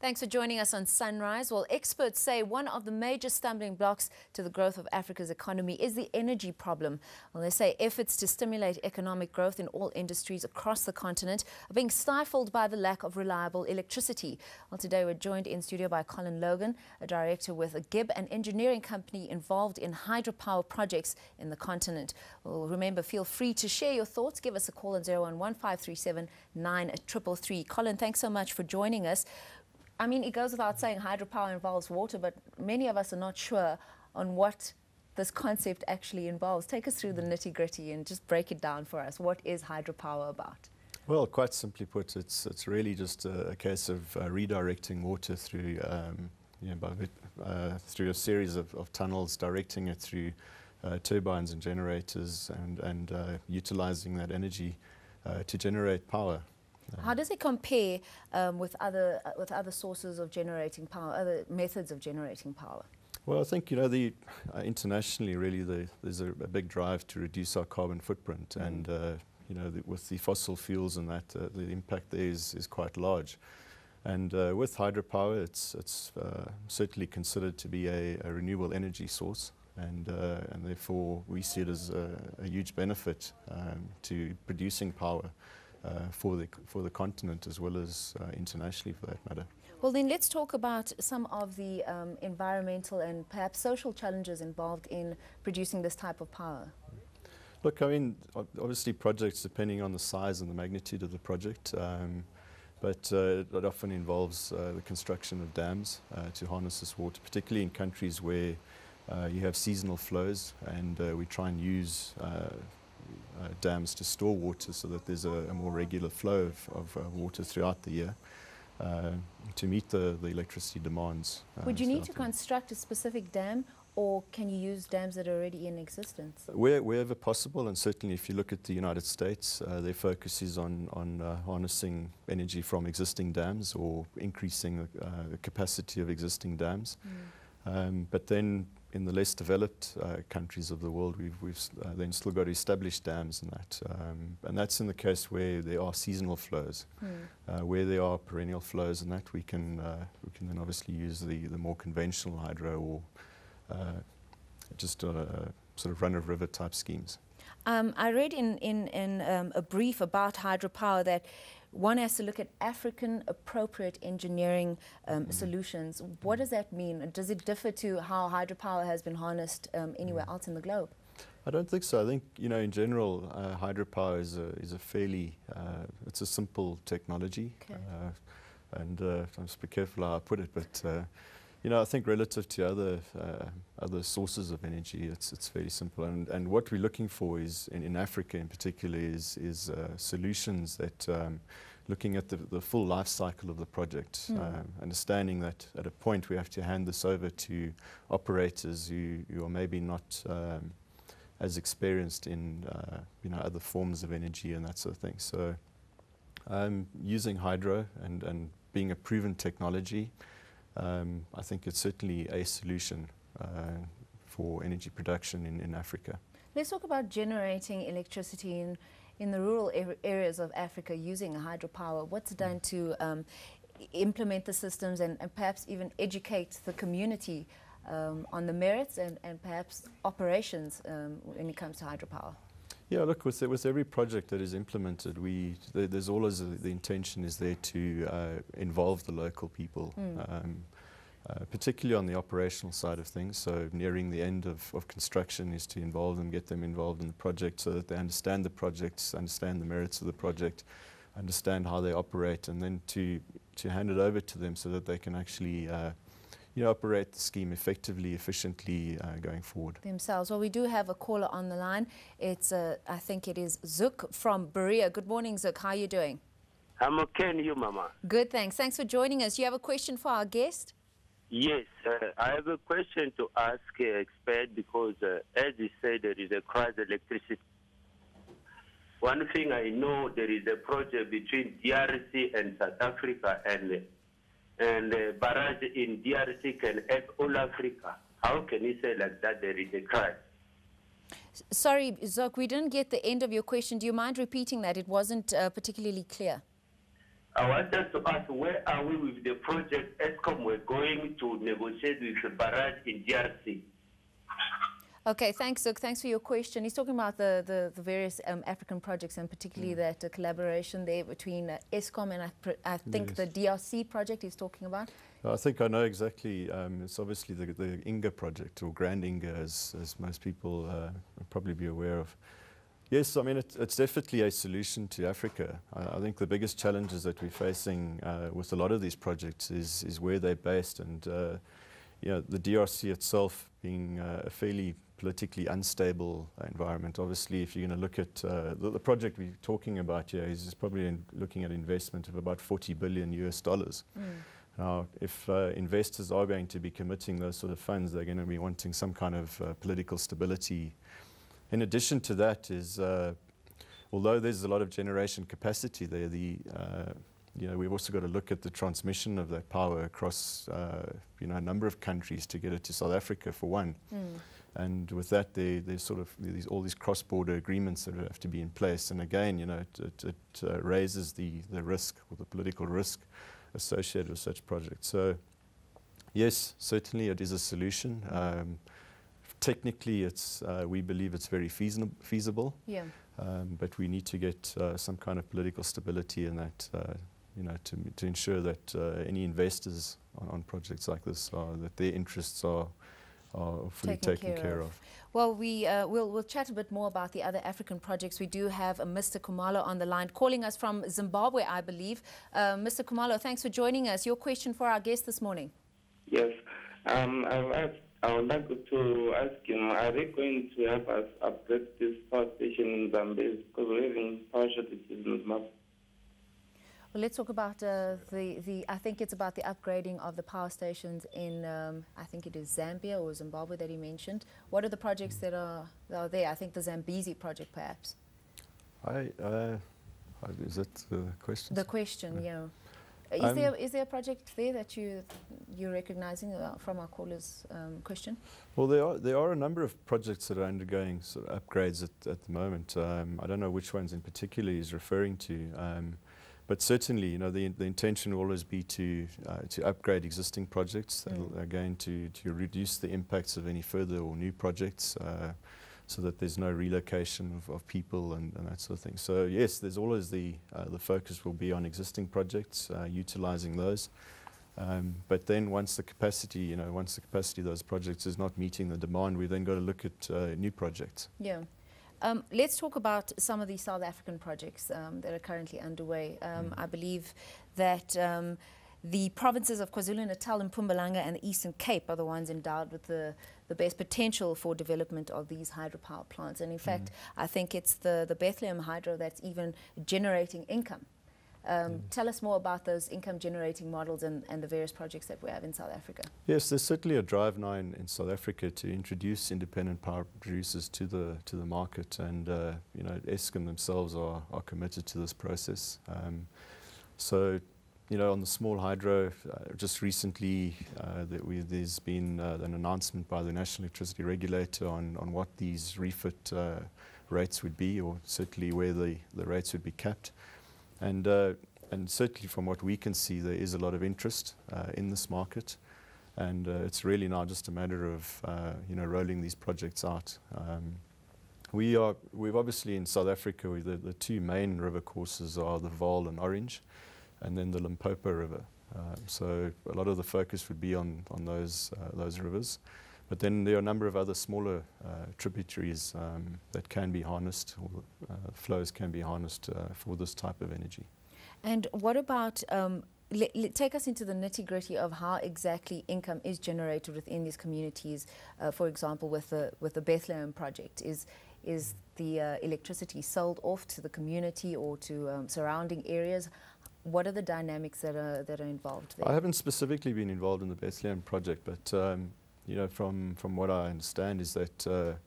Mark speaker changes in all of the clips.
Speaker 1: Thanks for joining us on Sunrise. Well, experts say one of the major stumbling blocks to the growth of Africa's economy is the energy problem. Well, they say efforts to stimulate economic growth in all industries across the continent are being stifled by the lack of reliable electricity. Well, today we're joined in studio by Colin Logan, a director with a Gibb, an engineering company involved in hydropower projects in the continent. Well, remember, feel free to share your thoughts. Give us a call on 011-537-9333. Colin, thanks so much for joining us. I mean, it goes without saying hydropower involves water, but many of us are not sure on what this concept actually involves. Take us through the nitty-gritty and just break it down for us. What is hydropower about?
Speaker 2: Well, quite simply put, it's really just a case of redirecting water through, through a series of tunnels, directing it through turbines and generators, and utilizing that energy to generate power.
Speaker 1: How does it compare with other sources of generating power, other methods of generating power?
Speaker 2: Well, I think, internationally, really, there's a big drive to reduce our carbon footprint. And, with the fossil fuels and that, the impact there is quite large. And with hydropower, it's certainly considered to be a renewable energy source. And therefore, we see it as a huge benefit to producing power for the continent as well as internationally, for that matter.
Speaker 1: Well, then let's talk about some of the environmental and perhaps social challenges involved in producing this type of power.
Speaker 2: Look, I mean, obviously projects, depending on the size and the magnitude of the project, but it often involves the construction of dams to harness this water, particularly in countries where you have seasonal flows, and we try and use dams to store water so that there's a more regular flow of water throughout the year to meet the electricity demands.
Speaker 1: Would you need to construct a specific dam, or can you use dams that are already in existence?
Speaker 2: Wherever possible, and certainly if you look at the United States, their focus is on harnessing energy from existing dams or increasing the capacity of existing dams. But then in the less developed countries of the world, we've then still got to establish dams and that. And that's in the case where there are seasonal flows. Where there are perennial flows and that, we can then obviously use the more conventional hydro or just sort of run-of-river type schemes.
Speaker 1: I read in a brief about hydropower that one has to look at African appropriate engineering solutions. What does that mean? Does it differ to how hydropower has been harnessed anywhere else in the globe?
Speaker 2: I don't think so. I think, in general, hydropower is a fairly, it's a simple technology.
Speaker 1: Okay.
Speaker 2: And I must be careful how I put it, but I think relative to other sources of energy, it's very simple. And what we're looking for is, in Africa in particular, is solutions that looking at the full life cycle of the project, understanding that at a point we have to hand this over to operators who are maybe not as experienced in other forms of energy and that sort of thing. So using hydro and being a proven technology, I think it's certainly a solution for energy production in Africa.
Speaker 1: Let's talk about generating electricity in the rural areas of Africa using hydropower. What's done to implement the systems and perhaps even educate the community on the merits and perhaps operations when it comes to hydropower?
Speaker 2: Yeah, look, with every project that is implemented, there's always the intention is there to involve the local people, particularly on the operational side of things. So nearing the end of construction is to involve them, get them involved in the project so that they understand the projects, understand the merits of the project, understand how they operate, and then to hand it over to them so that they can actually operate the scheme effectively, efficiently going forward.
Speaker 1: Themselves. Well, we do have a caller on the line. It's, I think it is Zook from Berea. Good morning, Zook. How are you doing?
Speaker 3: I'm okay, and you, Mama?
Speaker 1: Good, thanks. Thanks for joining us. You have a question for our guest?
Speaker 3: Yes, I have a question to ask expert because, as you said, there is a crisis of electricity. One thing I know, there is a project between DRC and South Africa, and barrage in DRC can help all Africa. How can you say like that there is a crisis?
Speaker 1: Sorry, Zook, we didn't get the end of your question. Do you mind repeating that? It wasn't particularly clear.
Speaker 3: I wanted to ask, where are we with the project ESCOM we're going to negotiate with the barrage in DRC?
Speaker 1: Okay, thanks, Zook. Thanks for your question. He's talking about the various African projects, and particularly that collaboration there between ESCOM and I think the DRC project he's talking about.
Speaker 2: I think I know exactly. It's obviously the Inga project, or Grand Inga, as most people will probably be aware of. Yes, I mean, it's definitely a solution to Africa. I think the biggest challenges that we're facing with a lot of these projects is where they're based, and you know, the DRC itself being a fairly politically unstable environment. Obviously, if you're going to look at the project we're talking about here, is probably looking at investment of about $40 billion US. Now, if investors are going to be committing those sort of funds, they're going to be wanting some kind of political stability. In addition to that is, although there's a lot of generation capacity there, you know, we've also got to look at the transmission of that power across you know, a number of countries to get it to South Africa, for one. And with that, there's sort of all these cross-border agreements that have to be in place. And again, you know, it raises the risk, or the political risk associated with such projects. So, yes, certainly it is a solution. Technically, we believe it's very feasible. Yeah. But we need to get some kind of political stability in that, you know, to ensure that any investors on projects like this that their interests are fully taken care of.
Speaker 1: Well, we'll chat a bit more about the other African projects. We do have Mr. Khumalo on the line, calling us from Zimbabwe, I believe. Mr. Khumalo, thanks for joining us. Your question for our guest this morning.
Speaker 4: Yes. I would like to ask him, are they going to help us upgrade this power station in Zambia? Because we're having power shortages in Zimbabwe.
Speaker 1: Well, let's talk about I think it's about the upgrading of the power stations in, I think it is Zambia or Zimbabwe that he mentioned. What are the projects that are there? I think the Zambezi project, perhaps.
Speaker 2: Is that the question?
Speaker 1: The question, yeah. Is there a project there that you're recognizing from our caller's question?
Speaker 2: Well, there are a number of projects that are undergoing sort of upgrades at the moment. I don't know which ones in particular he's referring to. But certainly, you know, the intention will always be to upgrade existing projects that are going to reduce the impacts of any further or new projects, so that there's no relocation of people and that sort of thing. So yes, there's always the focus will be on existing projects, utilizing those. But then once the capacity of those projects is not meeting the demand, we then got to look at new projects.
Speaker 1: Yeah. Let's talk about some of these South African projects that are currently underway. I believe that the provinces of KwaZulu-Natal and Mpumalanga and the Eastern Cape are the ones endowed with the best potential for development of these hydropower plants. And in fact, I think it's the Bethlehem Hydro that's even generating income. Tell us more about those income-generating models and the various projects that we have in South Africa.
Speaker 2: Yes, there's certainly a drive now in South Africa to introduce independent power producers to the market, and you know, ESCOM themselves are committed to this process. So, you know, on the small hydro, just recently there's been an announcement by the National Electricity Regulator on what these refit rates would be, or certainly where the rates would be capped. And certainly from what we can see, there is a lot of interest in this market, and it's really now just a matter of you know, rolling these projects out. We've obviously in South Africa, the two main river courses are the Vaal and Orange, and then the Limpopo River. So a lot of the focus would be on those rivers. But then there are a number of other smaller tributaries that can be harnessed, or flows can be harnessed for this type of energy. And
Speaker 1: what about, take us into the nitty-gritty of how exactly income is generated within these communities. For example, with the Bethlehem project, is the electricity sold off to the community or to surrounding areas? What are the dynamics that are involved there?
Speaker 2: I haven't specifically been involved in the Bethlehem project, but you know, from what I understand is that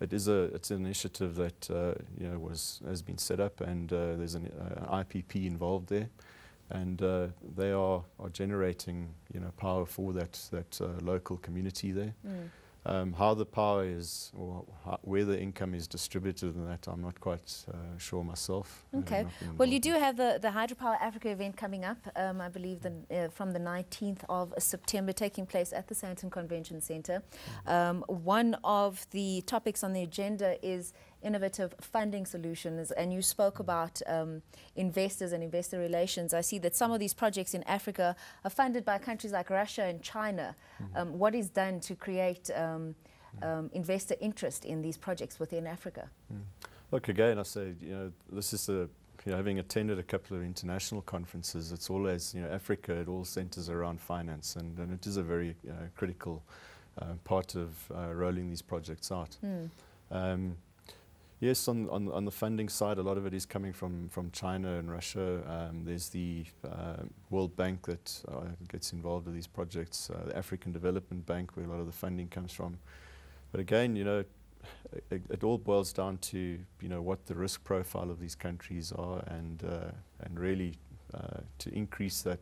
Speaker 2: it's an initiative that you know, has been set up, and there's an IPP involved there, and they are generating, you know, power for that local community there. How the power is, or where the income is distributed and that, I'm not quite sure myself.
Speaker 1: Okay. Well, you do have the Hydropower Africa event coming up, I believe from the 19th of September, taking place at the Sandton Convention Centre. One of the topics on the agenda is innovative funding solutions, and you spoke about investors and investor relations. I see that some of these projects in Africa are funded by countries like Russia and China. What is done to create investor interest in these projects within Africa?
Speaker 2: Look, again, I say, this is having attended a couple of international conferences, it's always, Africa, it all centers around finance, and it is a very critical part of rolling these projects out. Yes, on the funding side, a lot of it is coming from China and Russia. There's the World Bank that gets involved with these projects, the African Development Bank, where a lot of the funding comes from. But again, it all boils down to what the risk profile of these countries are, and really to increase that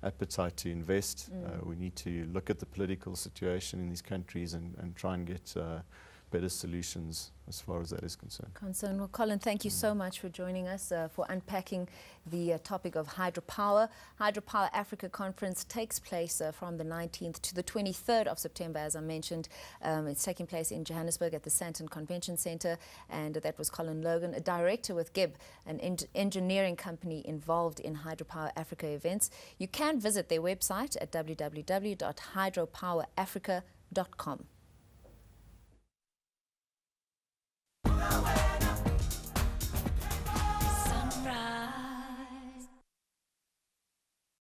Speaker 2: appetite to invest. We need to look at the political situation in these countries and try and get better solutions as far as that is concerned.
Speaker 1: Well, Colin, thank you so much for joining us, for unpacking the topic of hydropower. Hydropower Africa Conference takes place from the 19th to the 23rd of September, as I mentioned. It's taking place in Johannesburg at the Sandton Convention Centre, and that was Colin Logan, a director with Gibb, an engineering company involved in Hydropower Africa events. You can visit their website at www.hydropowerafrica.com.